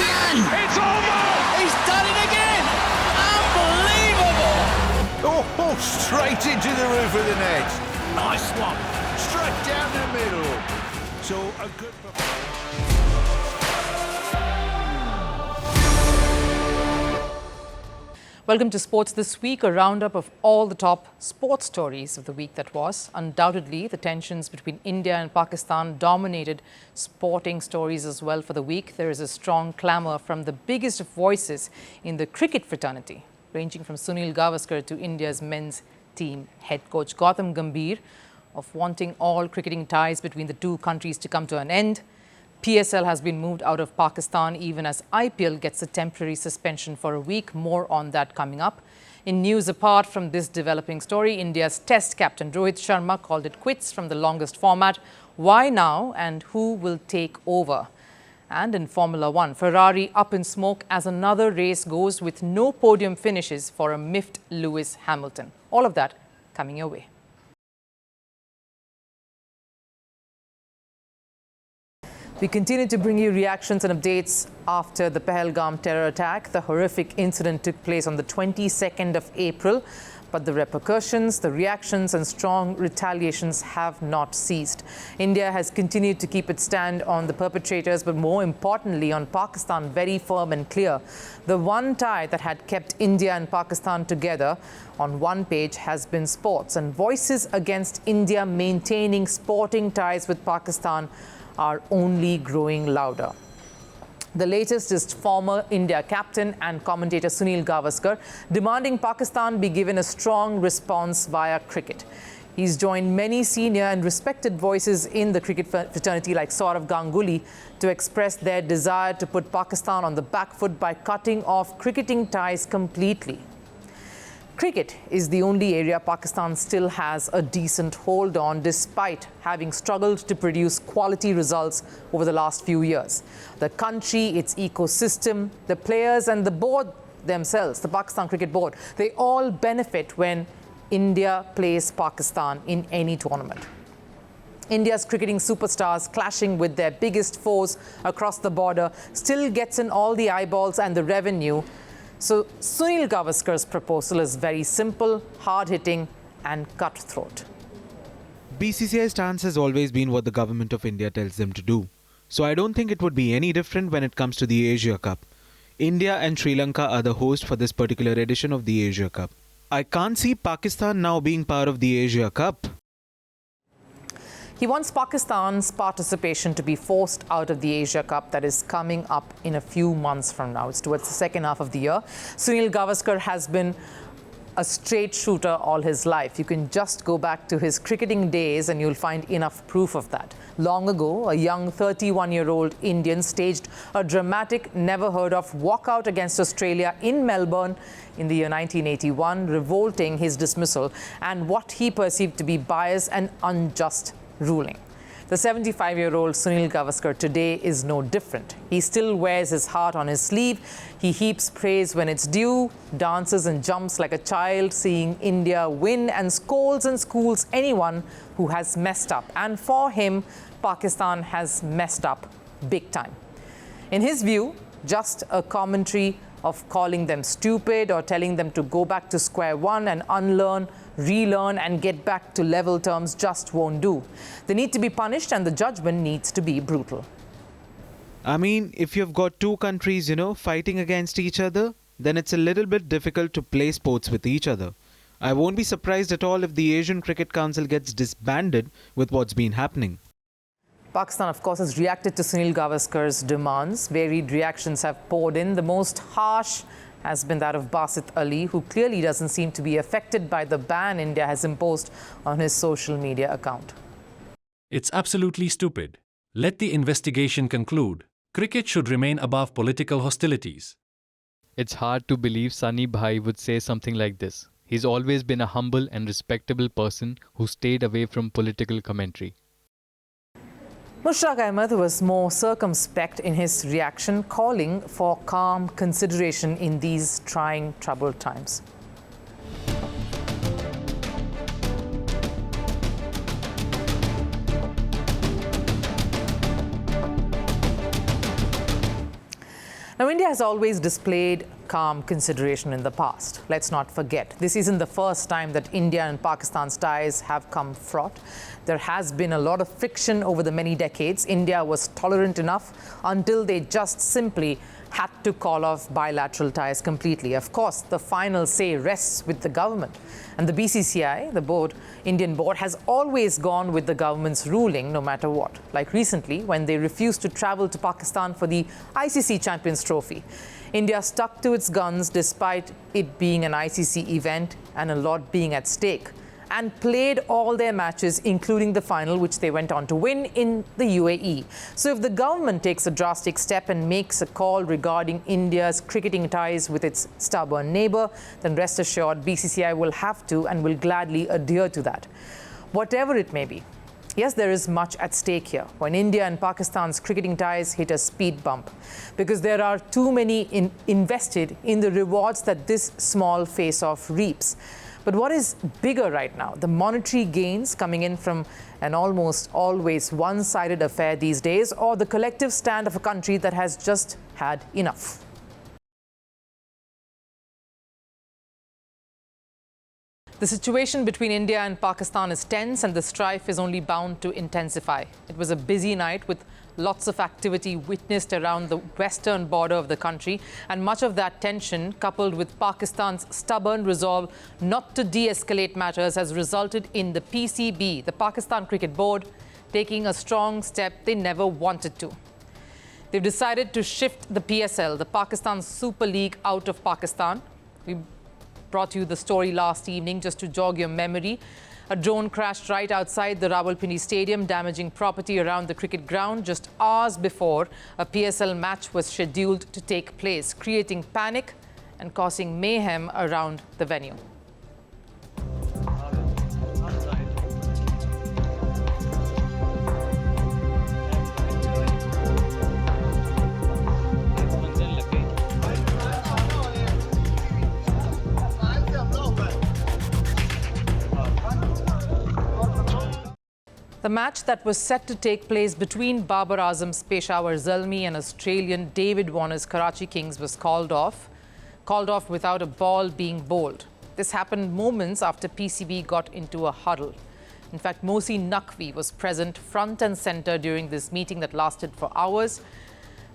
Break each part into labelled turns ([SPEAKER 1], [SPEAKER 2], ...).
[SPEAKER 1] can!
[SPEAKER 2] It's over!
[SPEAKER 1] He's done it again! Unbelievable!
[SPEAKER 3] Oh, straight into the roof of the net.
[SPEAKER 1] Nice one.
[SPEAKER 3] Straight down the middle. So a good performance.
[SPEAKER 4] Welcome to Sports This Week, a roundup of all the top sports stories of the week that was. Undoubtedly, the tensions between India and Pakistan dominated sporting stories as well for the week. There is a strong clamour from the biggest of voices in the cricket fraternity, ranging from Sunil Gavaskar to India's men's team head coach Gautam Gambhir, of wanting all cricketing ties between the two countries to come to an end. PSL has been moved out of Pakistan even as IPL gets a temporary suspension for a week. More on that coming up. In news apart from this developing story, India's Test captain Rohit Sharma called it quits from the longest format. Why now and who will take over? And in Formula One, Ferrari up in smoke as another race goes with no podium finishes for a miffed Lewis Hamilton. All of that coming your way. We continue to bring you reactions and updates after the Pahalgam Terror attack. The horrific incident took place on the 22nd of April, but the repercussions, the reactions and strong retaliations have not ceased. India has continued to keep its stand on the perpetrators, but more importantly on Pakistan, very firm and clear. The one tie that had kept India and Pakistan together on one page has been sports, and voices against India maintaining sporting ties with Pakistan are only growing louder. The latest is former India captain and commentator Sunil Gavaskar demanding Pakistan be given a strong response via cricket. He's joined many senior and respected voices in the cricket fraternity like Sourav Ganguly to express their desire to put Pakistan on the back foot by cutting off cricketing ties completely. Cricket is the only area Pakistan still has a decent hold on, despite having struggled to produce quality results over the last few years. The country, its ecosystem, the players and the board themselves, the Pakistan Cricket Board, they all benefit when India plays Pakistan in any tournament. India's cricketing superstars clashing with their biggest foes across the border still gets in all the eyeballs and the revenue. So Sunil Gavaskar's proposal is very simple, hard-hitting and cutthroat.
[SPEAKER 5] BCCI's stance has always been what the government of India tells them to do. So I don't think it would be any different when it comes to the Asia Cup. India and Sri Lanka are the host for this particular edition of the Asia Cup. I can't see Pakistan now being part of the Asia Cup.
[SPEAKER 4] He wants Pakistan's participation to be forced out of the Asia Cup that is coming up in a few months from now. It's towards the second half of the year. Sunil Gavaskar has been a straight shooter all his life. You can just go back to his cricketing days and you'll find enough proof of that. Long ago, a young 31-year-old Indian staged a dramatic, never-heard-of walkout against Australia in Melbourne in the year 1981, revolting his dismissal and what he perceived to be biased and unjust ruling. The 75-year-old Sunil Gavaskar today is no different. He still wears his heart on his sleeve. He heaps praise when it's due, dances and jumps like a child seeing India win, and scolds and schools anyone who has messed up. And for him, Pakistan has messed up big time. In his view, just a commentary of calling them stupid or telling them to go back to square one and unlearn, relearn and get back to level terms just won't do. They need to be punished and the judgment needs to be brutal.
[SPEAKER 5] I mean, if you've got two countries, fighting against each other, then it's a little bit difficult to play sports with each other. I won't be surprised at all if the Asian Cricket Council gets disbanded with what's been happening.
[SPEAKER 4] Pakistan, of course, has reacted to Sunil Gavaskar's demands. Varied reactions have poured in. The most harsh has been that of Basit Ali, who clearly doesn't seem to be affected by the ban India has imposed on his social media account.
[SPEAKER 6] It's absolutely stupid. Let the investigation conclude. Cricket should remain above political hostilities.
[SPEAKER 7] It's hard to believe Sunny Bhai would say something like this. He's always been a humble and respectable person who stayed away from political commentary.
[SPEAKER 4] Mushraq Ahmed was more circumspect in his reaction, calling for calm consideration in these trying, troubled times. Now, India has always displayed calm consideration in the past. Let's not forget, this isn't the first time that India and Pakistan's ties have come fraught. There has been a lot of friction over the many decades. India was tolerant enough until they just simply had to call off bilateral ties completely. Of course, the final say rests with the government. And the BCCI, the Indian board, has always gone with the government's ruling no matter what. Like recently, when they refused to travel to Pakistan for the ICC Champions Trophy. India stuck to its guns despite it being an ICC event and a lot being at stake, and played all their matches, including the final, which they went on to win in the UAE. So if the government takes a drastic step and makes a call regarding India's cricketing ties with its stubborn neighbour, then rest assured BCCI will have to and will gladly adhere to that, whatever it may be. Yes, there is much at stake here when India and Pakistan's cricketing ties hit a speed bump, because there are too many invested in the rewards that this small face-off reaps. But what is bigger right now? The monetary gains coming in from an almost always one-sided affair these days, or the collective stand of a country that has just had enough? The situation between India and Pakistan is tense, and the strife is only bound to intensify. It was a busy night with lots of activity witnessed around the western border of the country, and much of that tension, coupled with Pakistan's stubborn resolve not to de-escalate matters, has resulted in the PCB, the Pakistan Cricket Board, taking a strong step they never wanted to. They've decided to shift the PSL, the Pakistan Super League, out of Pakistan. We brought you the story last evening just to jog your memory. A drone crashed right outside the Rawalpindi Stadium, damaging property around the cricket ground just hours before a PSL match was scheduled to take place, creating panic and causing mayhem around the venue. The match that was set to take place between Babar Azam's Peshawar Zalmi and Australian David Warner's Karachi Kings was called off without a ball being bowled. This happened moments after PCB got into a huddle. In fact, Mosi Naqvi was present front and center during this meeting that lasted for hours.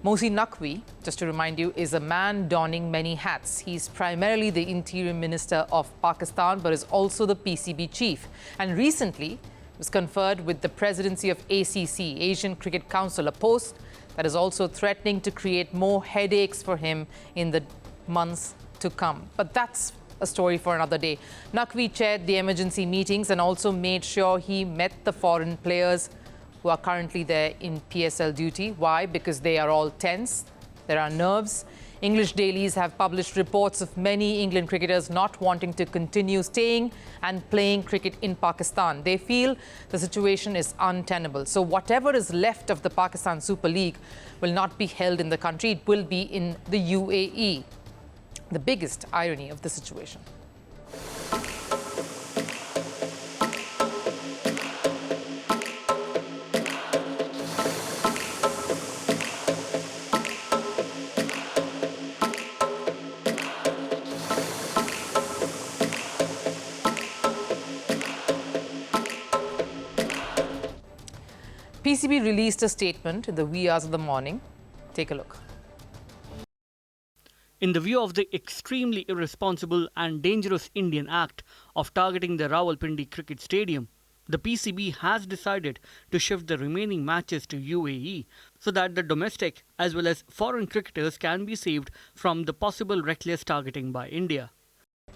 [SPEAKER 4] Mosi Naqvi, just to remind you, is a man donning many hats. He's primarily the Interior Minister of Pakistan, but is also the PCB chief. And recently, was conferred with the presidency of ACC, Asian Cricket Council, a post that is also threatening to create more headaches for him in the months to come. But that's a story for another day. Naqvi chaired the emergency meetings and also made sure he met the foreign players who are currently there in PSL duty. Why? Because they are all tense. There are nerves. English dailies have published reports of many England cricketers not wanting to continue staying and playing cricket in Pakistan. They feel the situation is untenable. So whatever is left of the Pakistan Super League will not be held in the country. It will be in the UAE. The biggest irony of the situation. PCB released a statement in the wee hours of the morning. Take a look.
[SPEAKER 2] In the view of the extremely irresponsible and dangerous Indian act of targeting the Rawalpindi Cricket Stadium, the PCB has decided to shift the remaining matches to UAE so that the domestic as well as foreign cricketers can be saved from the possible reckless targeting by India.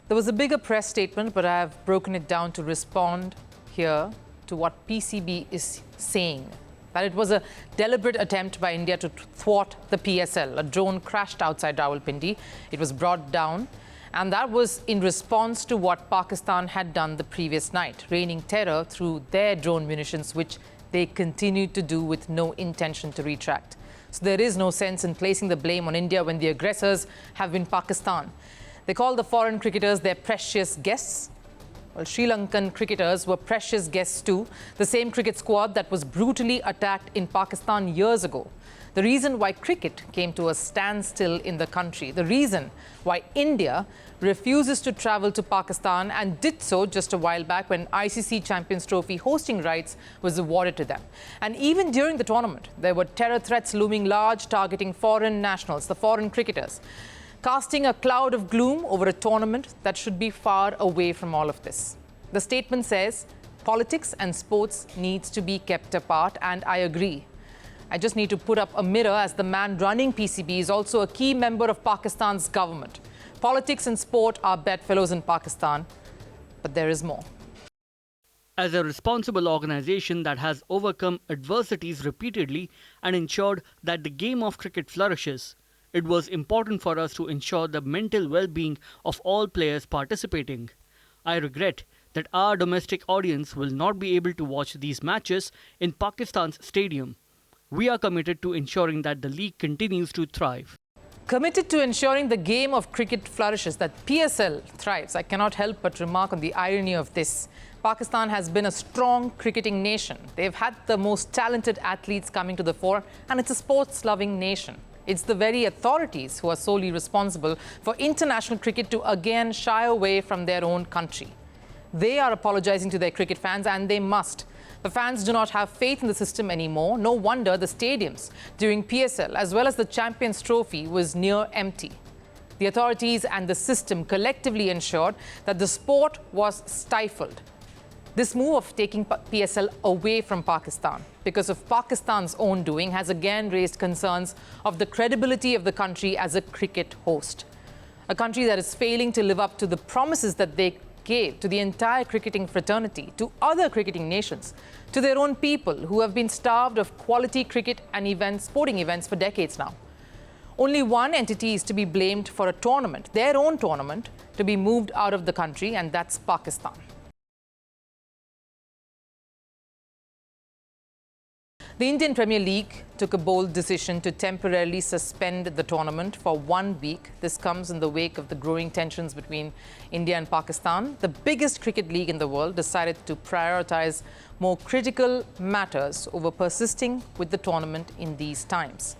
[SPEAKER 4] There was a bigger press statement, but I have broken it down to respond here to what PCB is saying. That it was a deliberate attempt by India to thwart the PSL. A drone crashed outside Rawalpindi. It was brought down, and that was in response to what Pakistan had done the previous night, raining terror through their drone munitions, which they continued to do with no intention to retract. So there is no sense in placing the blame on India when the aggressors have been Pakistan. They call the foreign cricketers their precious guests. Well, Sri Lankan cricketers were precious guests too, the same cricket squad that was brutally attacked in Pakistan years ago. the reason why cricket came to a standstill in the country, the reason why India refuses to travel to Pakistan and did so just a while back when ICC Champions Trophy hosting rights was awarded to them. And even during the tournament, there were terror threats looming large, targeting foreign nationals, the foreign cricketers, casting a cloud of gloom over a tournament that should be far away from all of this. The statement says politics and sports needs to be kept apart, and I agree. I just need to put up a mirror as the man running PCB is also a key member of Pakistan's government. Politics and sport are bedfellows in Pakistan, but there is more.
[SPEAKER 2] As a responsible organization that has overcome adversities repeatedly and ensured that the game of cricket flourishes, it was important for us to ensure the mental well-being of all players participating. I regret that our domestic audience will not be able to watch these matches in Pakistan's stadium. We are committed to ensuring that the league continues to thrive.
[SPEAKER 4] Committed to ensuring the game of cricket flourishes, that PSL thrives. I cannot help but remark on the irony of this. Pakistan has been a strong cricketing nation. They've had the most talented athletes coming to the fore, and it's a sports-loving nation. It's the very authorities who are solely responsible for international cricket to again shy away from their own country. They are apologizing to their cricket fans, and they must. The fans do not have faith in the system anymore. No wonder the stadiums during PSL as well as the Champions Trophy was near empty. The authorities and the system collectively ensured that the sport was stifled. This move of taking PSL away from Pakistan because of Pakistan's own doing has again raised concerns of the credibility of the country as a cricket host. A country that is failing to live up to the promises that they gave to the entire cricketing fraternity, to other cricketing nations, to their own people who have been starved of quality cricket and sporting events for decades now. Only one entity is to be blamed for a tournament, their own tournament, to be moved out of the country, and that's Pakistan. The Indian Premier League took a bold decision to temporarily suspend the tournament for 1 week. This comes in the wake of the growing tensions between India and Pakistan. The biggest cricket league in the world decided to prioritize more critical matters over persisting with the tournament in these times.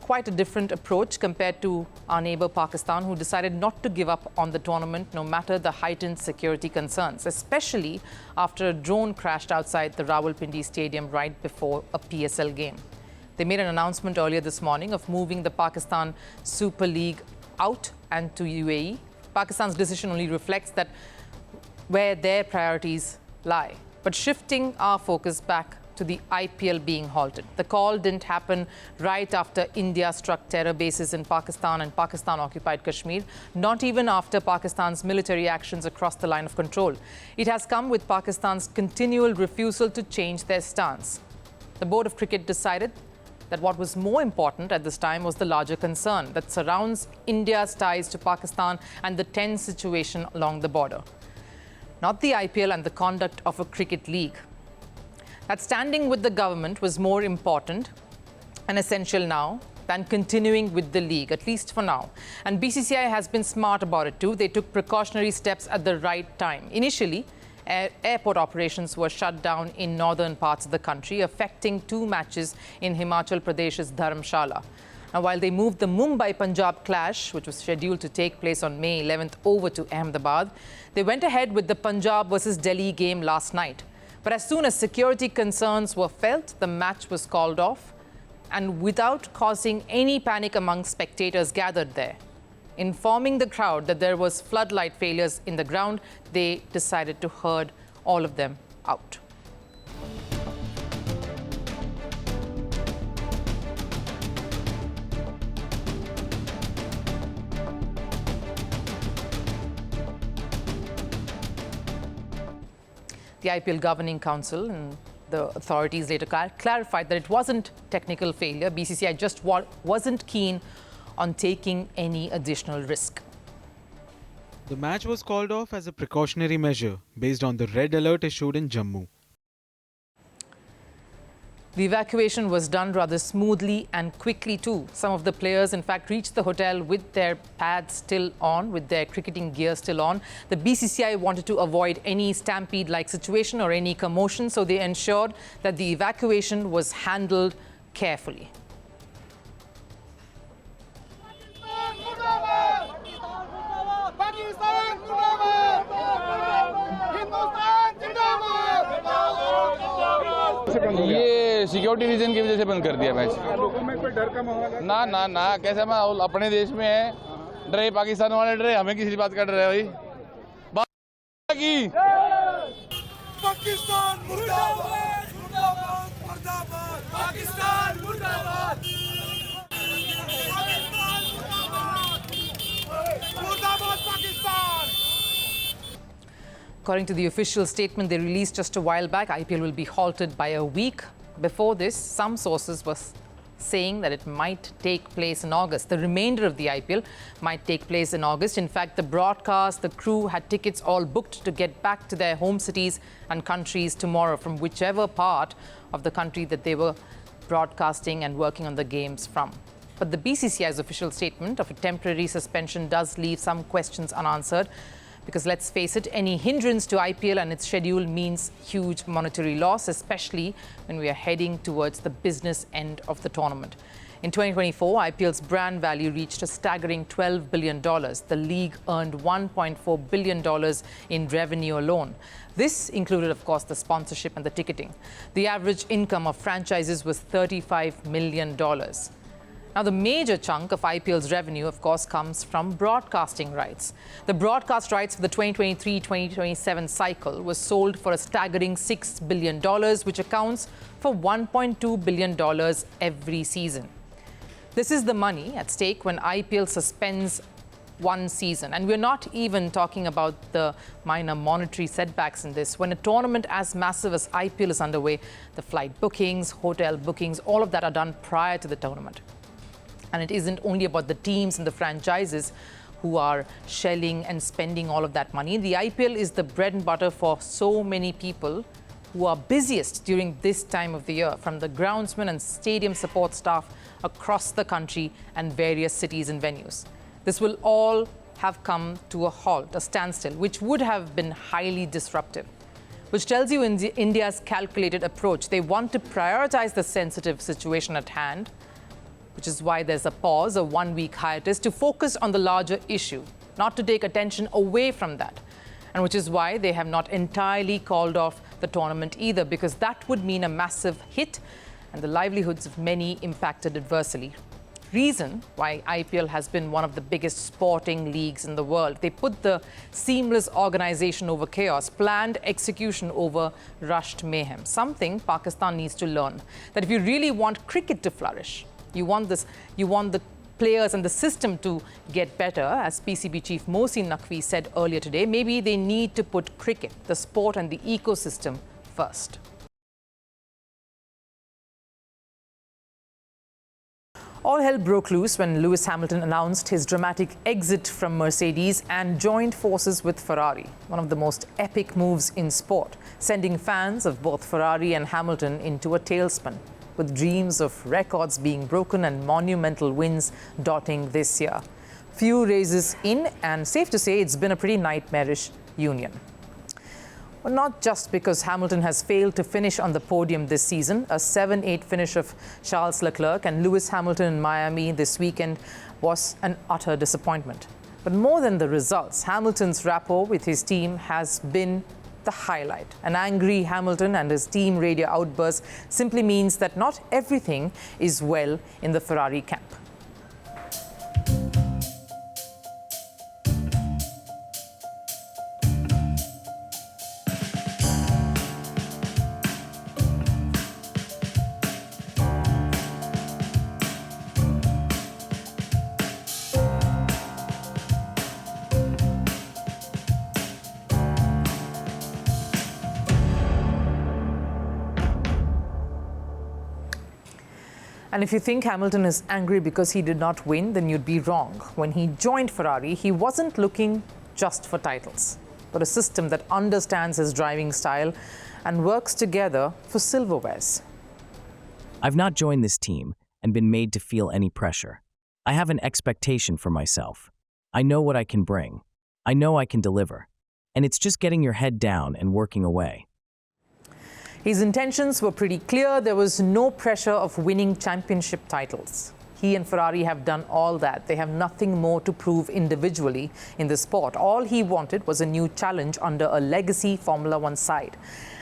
[SPEAKER 4] Quite a different approach compared to our neighbor Pakistan, who decided not to give up on the tournament no matter the heightened security concerns, especially after a drone crashed outside the Rawalpindi Stadium right before a PSL game. They made an announcement earlier this morning of moving the Pakistan Super League out and to UAE. Pakistan's decision only reflects that where their priorities lie, but shifting our focus back to the IPL being halted. The call didn't happen right after India struck terror bases in Pakistan and Pakistan-occupied Kashmir, not even after Pakistan's military actions across the line of control. It has come with Pakistan's continual refusal to change their stance. The Board of Cricket decided that what was more important at this time was the larger concern that surrounds India's ties to Pakistan and the tense situation along the border, not the IPL and the conduct of a cricket league. That standing with the government was more important and essential now than continuing with the league, at least for now. And BCCI has been smart about it too. They took precautionary steps at the right time. Initially, airport operations were shut down in northern parts of the country, affecting 2 matches in Himachal Pradesh's Dharamshala. Now, while they moved the Mumbai-Punjab clash, which was scheduled to take place on May 11th, over to Ahmedabad, they went ahead with the Punjab versus Delhi game last night. But as soon as security concerns were felt, the match was called off, and without causing any panic among spectators gathered there. Informing the crowd that there was floodlight failures in the ground, they decided to herd all of them out. The IPL Governing Council and the authorities later clarified that it wasn't technical failure. BCCI just wasn't keen on taking any additional risk.
[SPEAKER 5] The match was called off as a precautionary measure based on the red alert issued in Jammu.
[SPEAKER 4] The evacuation was done rather smoothly and quickly too. Some of the players, in fact, reached the hotel with their pads still on, with their cricketing gear still on. The BCCI wanted to avoid any stampede-like situation or any commotion, so they ensured that the evacuation was handled carefully.
[SPEAKER 8] Security reason की वजह से बंद कर दिया match.
[SPEAKER 3] लोगों में कोई डर का माहौल है?
[SPEAKER 8] ना कैसे माहौल अपने देश में है, डरे पाकिस्तान वाले डरे, हमें किसी बात का डर है भाई। बात की
[SPEAKER 3] पाकिस्तान मुर्दाबाद, मुर्दाबाद, मुर्दाबाद, पाकिस्तान मुर्दाबाद, मुर्दाबाद Pakistan.
[SPEAKER 4] According to the official statement they released just a while back, IPL will be halted by a week. Before this, some sources were saying that it might take place in August. The remainder of the IPL might take place in August. In fact, the broadcast, the crew had tickets all booked to get back to their home cities and countries tomorrow from whichever part of the country that they were broadcasting and working on the games from. But the BCCI's official statement of a temporary suspension does leave some questions unanswered. Because let's face it, any hindrance to IPL and its schedule means huge monetary loss, especially when we are heading towards the business end of the tournament. In 2024, IPL's brand value reached a staggering $12 billion. The league earned $1.4 billion in revenue alone. This included, of course, the sponsorship and the ticketing. The average income of franchises was $35 million. Now, the major chunk of IPL's revenue, of course, comes from broadcasting rights. The broadcast rights for the 2023-2027 cycle was sold for a staggering $6 billion, which accounts for $1.2 billion every season. This is the money at stake when IPL suspends one season. And we're not even talking about the minor monetary setbacks in this. When a tournament as massive as IPL is underway, the flight bookings, hotel bookings, all of that are done prior to the tournament. And it isn't only about the teams and the franchises who are shelling and spending all of that money. The IPL is the bread and butter for so many people who are busiest during this time of the year, from the groundsmen and stadium support staff across the country and various cities and venues. This will all have come to a halt, a standstill, which would have been highly disruptive, which tells you India's calculated approach. They want to prioritize the sensitive situation at hand, which is why there's a pause, a one-week hiatus, to focus on the larger issue, not to take attention away from that. And which is why they have not entirely called off the tournament either, because that would mean a massive hit and the livelihoods of many impacted adversely. Reason why IPL has been one of the biggest sporting leagues in the world. They put the seamless organization over chaos, planned execution over rushed mayhem. Something Pakistan needs to learn, that if you really want cricket to flourish, you want the players and the system to get better, as PCB chief Mohsin Naqvi said earlier today, maybe they need to put cricket, the sport and the ecosystem first. All hell broke loose when Lewis Hamilton announced his dramatic exit from Mercedes and joined forces with Ferrari, one of the most epic moves in sport, sending fans of both Ferrari and Hamilton into a tailspin, with dreams of records being broken and monumental wins dotting this year. Few races in, and safe to say it's been a pretty nightmarish union. Well, not just because Hamilton has failed to finish on the podium this season. A 7-8 finish of Charles Leclerc and Lewis Hamilton in Miami this weekend was an utter disappointment. But more than the results, Hamilton's rapport with his team has been the highlight. An angry Hamilton and his team radio outburst simply means that not everything is well in the Ferrari camp. And if you think Hamilton is angry because he did not win, then you'd be wrong. When he joined Ferrari, he wasn't looking just for titles, but a system that understands his driving style and works together for silverwares.
[SPEAKER 9] I've not joined this team and been made to feel any pressure. I have an expectation for myself. I know what I can bring. I know I can deliver. And it's just getting your head down and working away.
[SPEAKER 4] His intentions were pretty clear. There was no pressure of winning championship titles. He and Ferrari have done all that. They have nothing more to prove individually in the sport. All he wanted was a new challenge under a legacy Formula One side.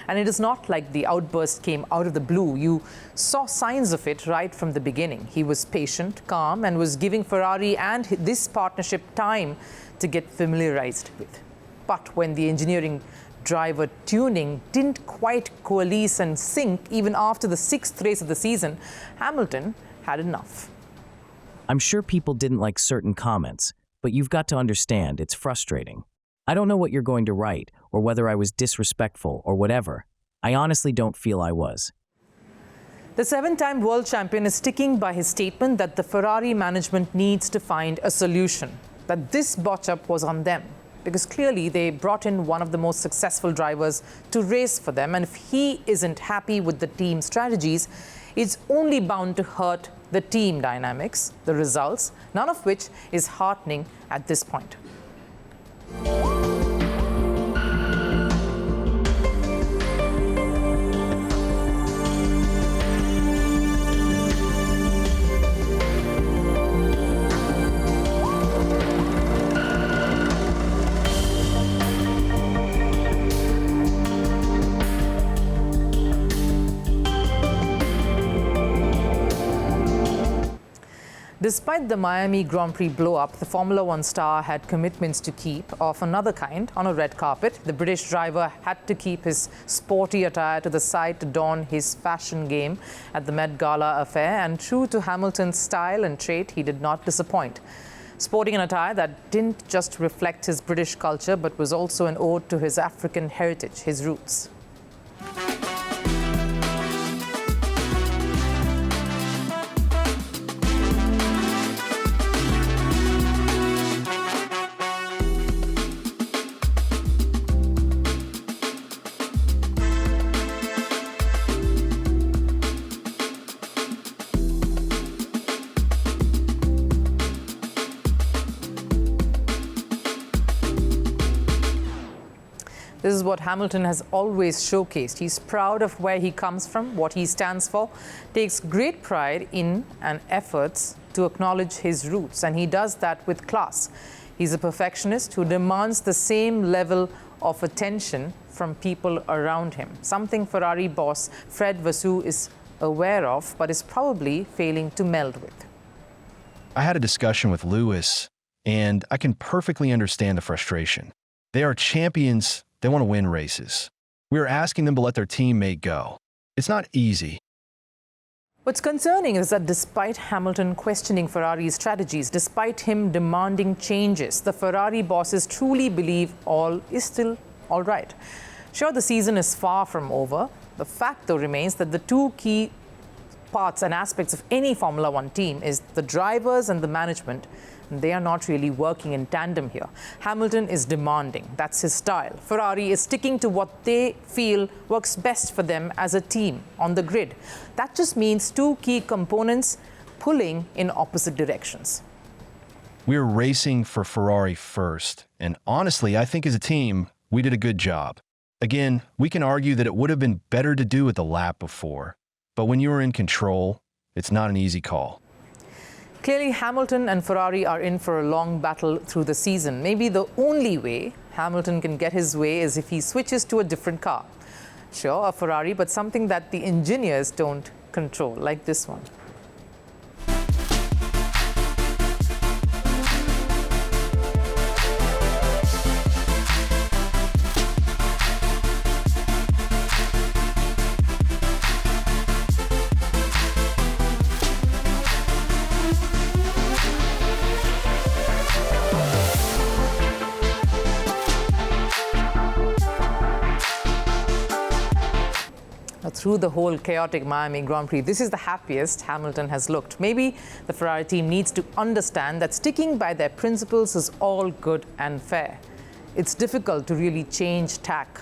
[SPEAKER 4] And it is not like the outburst came out of the blue. You saw signs of it right from the beginning. He was patient, calm, and was giving Ferrari and this partnership time to get familiarized with. But when the engineering driver tuning didn't quite coalesce and sync even after the 6th race of the season, Hamilton had enough.
[SPEAKER 9] I'm sure people didn't like certain comments, but you've got to understand it's frustrating. I don't know what you're going to write or whether I was disrespectful or whatever. I honestly don't feel I was.
[SPEAKER 4] The 7-time world champion is sticking by his statement that the Ferrari management needs to find a solution, that this botch-up was on them, because clearly they brought in one of the most successful drivers to race for them, and if he isn't happy with the team strategies, it's only bound to hurt the team dynamics, the results, none of which is heartening at this point. Despite the Miami Grand Prix blow-up, the Formula One star had commitments to keep of another kind on a red carpet. The British driver had to keep his sporty attire to the side to don his fashion game at the Met Gala affair, and true to Hamilton's style and trait, he did not disappoint. Sporting an attire that didn't just reflect his British culture, but was also an ode to his African heritage, his roots. This is what Hamilton has always showcased. He's proud of where he comes from, what he stands for, takes great pride in and efforts to acknowledge his roots, and he does that with class. He's a perfectionist who demands the same level of attention from people around him, something Ferrari boss Fred Vasseur is aware of, but is probably failing to meld with.
[SPEAKER 10] I had a discussion with Lewis, and I can perfectly understand the frustration. They are champions. They want to win races. We are asking them to let their teammate go. It's not easy.
[SPEAKER 4] What's concerning is that despite Hamilton questioning Ferrari's strategies, despite him demanding changes, the Ferrari bosses truly believe all is still all right. Sure, the season is far from over. The fact, though, remains that the two key parts and aspects of any Formula One team is the drivers and the management. They are not really working in tandem here. Hamilton is demanding. That's his style. Ferrari is sticking to what they feel works best for them as a team on the grid. That just means two key components pulling in opposite directions.
[SPEAKER 10] We're racing for Ferrari first. And honestly, I think as a team, we did a good job. Again, we can argue that it would have been better to do it the lap before. But when you are in control, it's not an easy call.
[SPEAKER 4] Clearly, Hamilton and Ferrari are in for a long battle through the season. Maybe the only way Hamilton can get his way is if he switches to a different car. Sure, a Ferrari, but something that the engineers don't control, like this one. Through the whole chaotic Miami Grand Prix, this is the happiest Hamilton has looked. Maybe the Ferrari team needs to understand that sticking by their principles is all good and fair. It's difficult to really change tack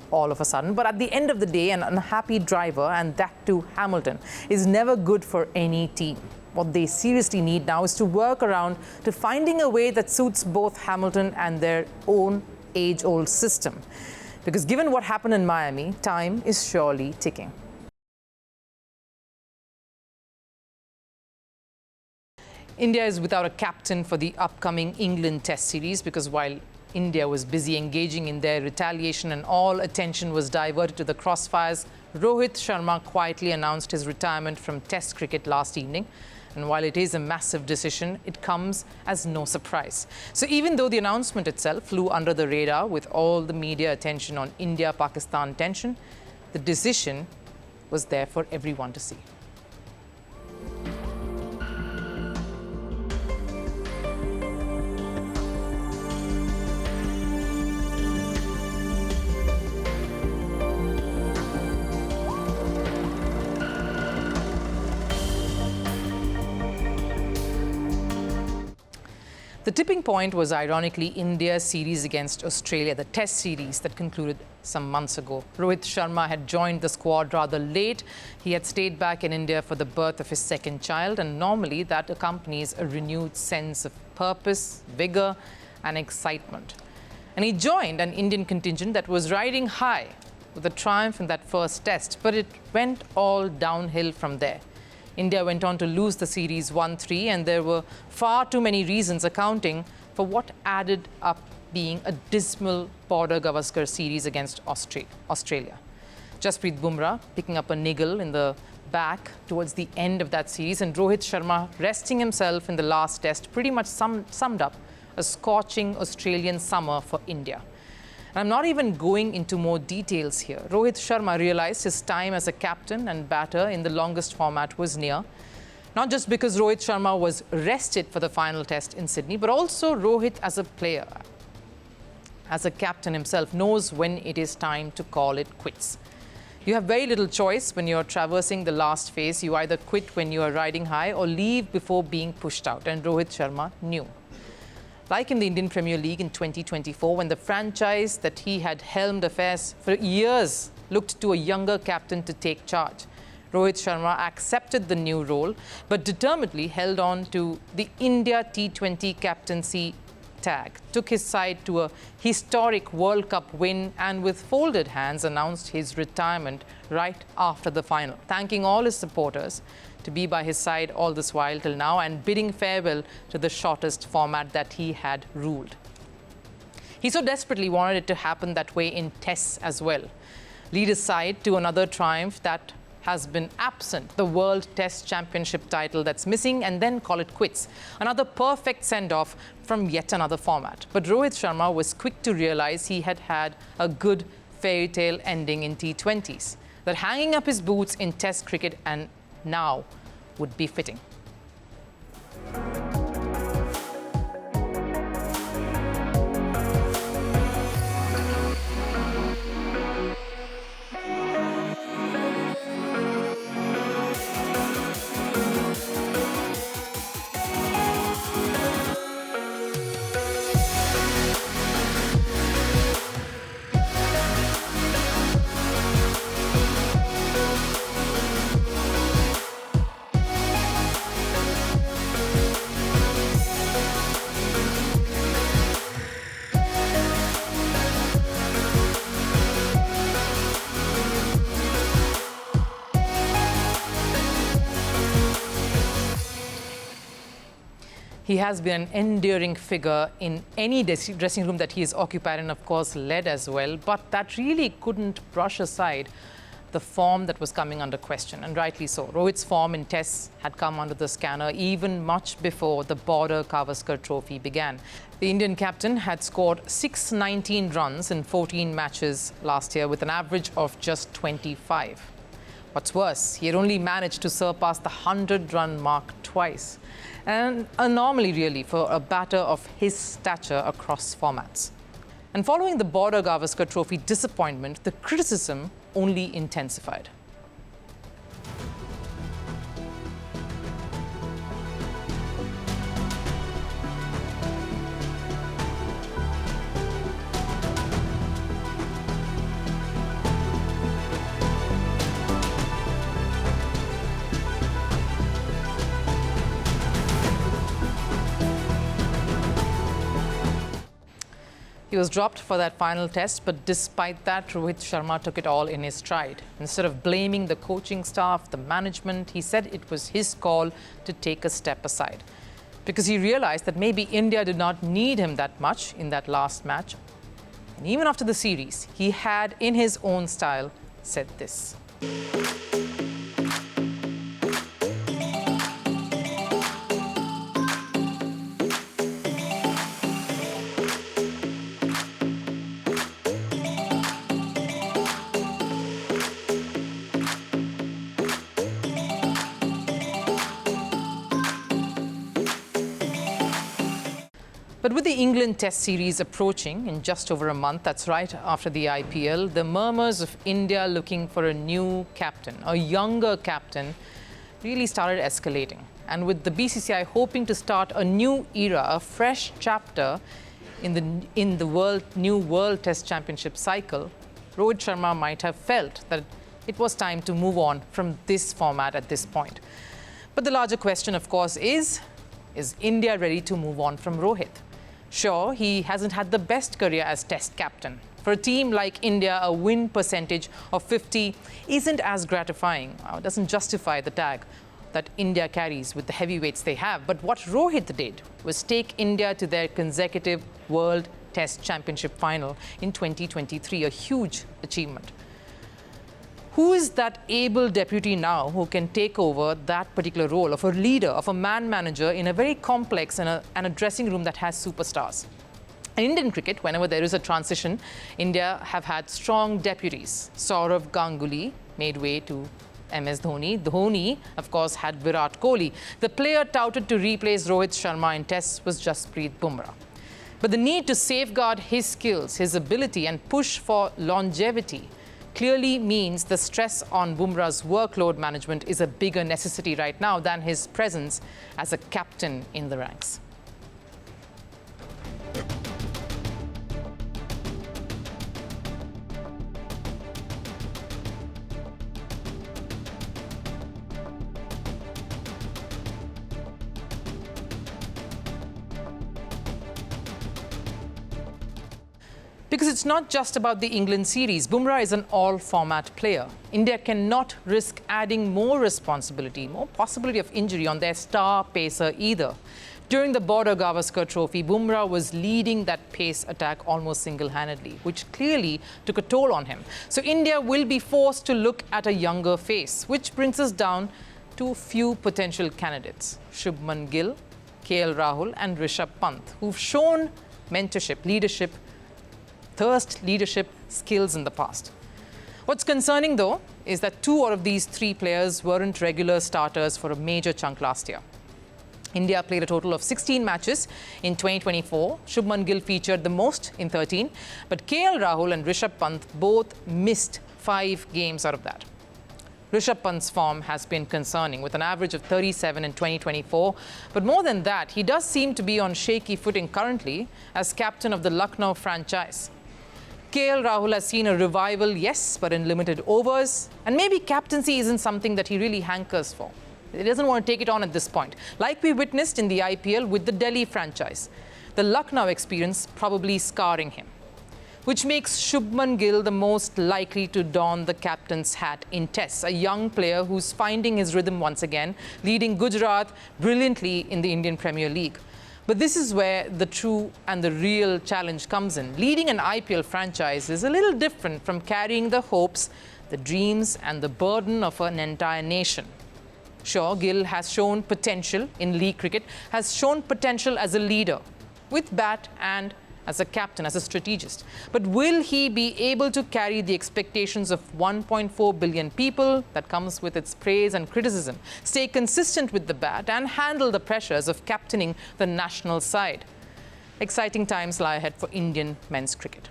[SPEAKER 4] all of a sudden, but at the end of the day, an unhappy driver, and that too Hamilton, is never good for any team. What they seriously need now is to work around to finding a way that suits both Hamilton and their own age-old system. Because given what happened in Miami, time is surely ticking. India is without a captain for the upcoming England Test series because while India was busy engaging in their retaliation and all attention was diverted to the crossfires, Rohit Sharma quietly announced his retirement from Test cricket last evening. And while it is a massive decision, it comes as no surprise. So even though the announcement itself flew under the radar with all the media attention on India-Pakistan tension, the decision was there for everyone to see. The tipping point was ironically India's series against Australia, the Test series that concluded some months ago. Rohit Sharma had joined the squad rather late. He had stayed back in India for the birth of his second child, and normally that accompanies a renewed sense of purpose, vigor, and excitement. And he joined an Indian contingent that was riding high with a triumph in that first Test, but it went all downhill from there. India went on to lose the series 1-3, and there were far too many reasons accounting for what added up being a dismal Border Gavaskar series against Australia. Jasprit Bumrah picking up a niggle in the back towards the end of that series, and Rohit Sharma resting himself in the last Test pretty much summed up a scorching Australian summer for India. And I'm not even going into more details here. Rohit Sharma realized his time as a captain and batter in the longest format was near. Not just because Rohit Sharma was rested for the final Test in Sydney, but also Rohit as a player, as a captain himself, knows when it is time to call it quits. You have very little choice when you're traversing the last phase. You either quit when you are riding high or leave before being pushed out, and Rohit Sharma knew. Like in the Indian Premier League in 2024, when the franchise that he had helmed affairs for years looked to a younger captain to take charge, Rohit Sharma accepted the new role, but determinedly held on to the India T20 captaincy tag, took his side to a historic World Cup win, and with folded hands announced his retirement right after the final, thanking all his supporters to be by his side all this while till now and bidding farewell to the shortest format that he had ruled. He so desperately wanted it to happen that way in Tests as well. Lead his side to another triumph that has been absent, the World Test Championship title that's missing, and then call it quits. Another perfect send-off from yet another format. But Rohit Sharma was quick to realize he had had a good fairy tale ending in T20s, that hanging up his boots in Test cricket and now would be fitting. He has been an endearing figure in any dressing room that he has occupied and, of course, led as well. But that really couldn't brush aside the form that was coming under question, and rightly so. Rohit's form in Tests had come under the scanner even much before the Border Gavaskar Trophy began. The Indian captain had scored 619 runs in 14 matches last year with an average of just 25. What's worse, he had only managed to surpass the 100-run mark twice. An anomaly, really, for a batter of his stature across formats. And following the Border Gavaskar Trophy disappointment, the criticism only intensified. He was dropped for that final Test, but despite that, Rohit Sharma took it all in his stride. Instead of blaming the coaching staff, the management, he said it was his call to take a step aside. because he realized that maybe India did not need him that much in that last match. And even after the series, he had, in his own style, said this. But with the England Test series approaching in just over a month, that's right after the IPL, the murmurs of India looking for a new captain, a younger captain, really started escalating. And with the BCCI hoping to start a new era, a fresh chapter in the new World Test Championship cycle, Rohit Sharma might have felt that it was time to move on from this format at this point. But the larger question, of course, is India ready to move on from Rohit? Sure, he hasn't had the best career as Test captain. For a team like India, a win percentage of 50 isn't as gratifying. It doesn't justify the tag that India carries with the heavyweights they have. But what Rohit did was take India to their consecutive World Test Championship final in 2023, a huge achievement. Who is that able deputy now who can take over that particular role of a leader, of a man manager in a very complex and a dressing room that has superstars? In Indian cricket, whenever there is a transition, India have had strong deputies. Saurav Ganguly made way to MS Dhoni. Dhoni, of course, had Virat Kohli. The player touted to replace Rohit Sharma in Tests was Jasprit Bumrah. But the need to safeguard his skills, his ability, and push for longevity clearly means the stress on Bumrah's workload management is a bigger necessity right now than his presence as a captain in the ranks. Because it's not just about the England series. Bumrah is an all-format player. India cannot risk adding more responsibility, more possibility of injury on their star pacer either. During the Border Gavaskar Trophy, Bumrah was leading that pace attack almost single-handedly, which clearly took a toll on him. So India will be forced to look at a younger face, which brings us down to a few potential candidates: Shubman Gill, KL Rahul and Rishabh Pant, who've shown mentorship, leadership, leadership skills in the past. What's concerning, though, is that 2 out of these 3 players weren't regular starters for a major chunk last year. India played a total of 16 matches in 2024. Shubman Gill featured the most in 13, but KL Rahul and Rishabh Pant both missed 5 games out of that. Rishabh Pant's form has been concerning, with an average of 37 in 2024. But more than that, he does seem to be on shaky footing currently as captain of the Lucknow franchise. KL Rahul has seen a revival, yes, but in limited overs. And maybe captaincy isn't something that he really hankers for. He doesn't want to take it on at this point. Like we witnessed in the IPL with the Delhi franchise, the Lucknow experience probably scarring him, which makes Shubman Gill the most likely to don the captain's hat in Tests, a young player who's finding his rhythm once again, leading Gujarat brilliantly in the Indian Premier League. But this is where the true and the real challenge comes in. Leading an IPL franchise is a little different from carrying the hopes, the dreams, and the burden of an entire nation. Sure, Gill has shown potential in league cricket, has shown potential as a leader, with bat and as a captain, as a strategist. But will he be able to carry the expectations of 1.4 billion people that comes with its praise and criticism, stay consistent with the bat, and handle the pressures of captaining the national side? Exciting times lie ahead for Indian men's cricket.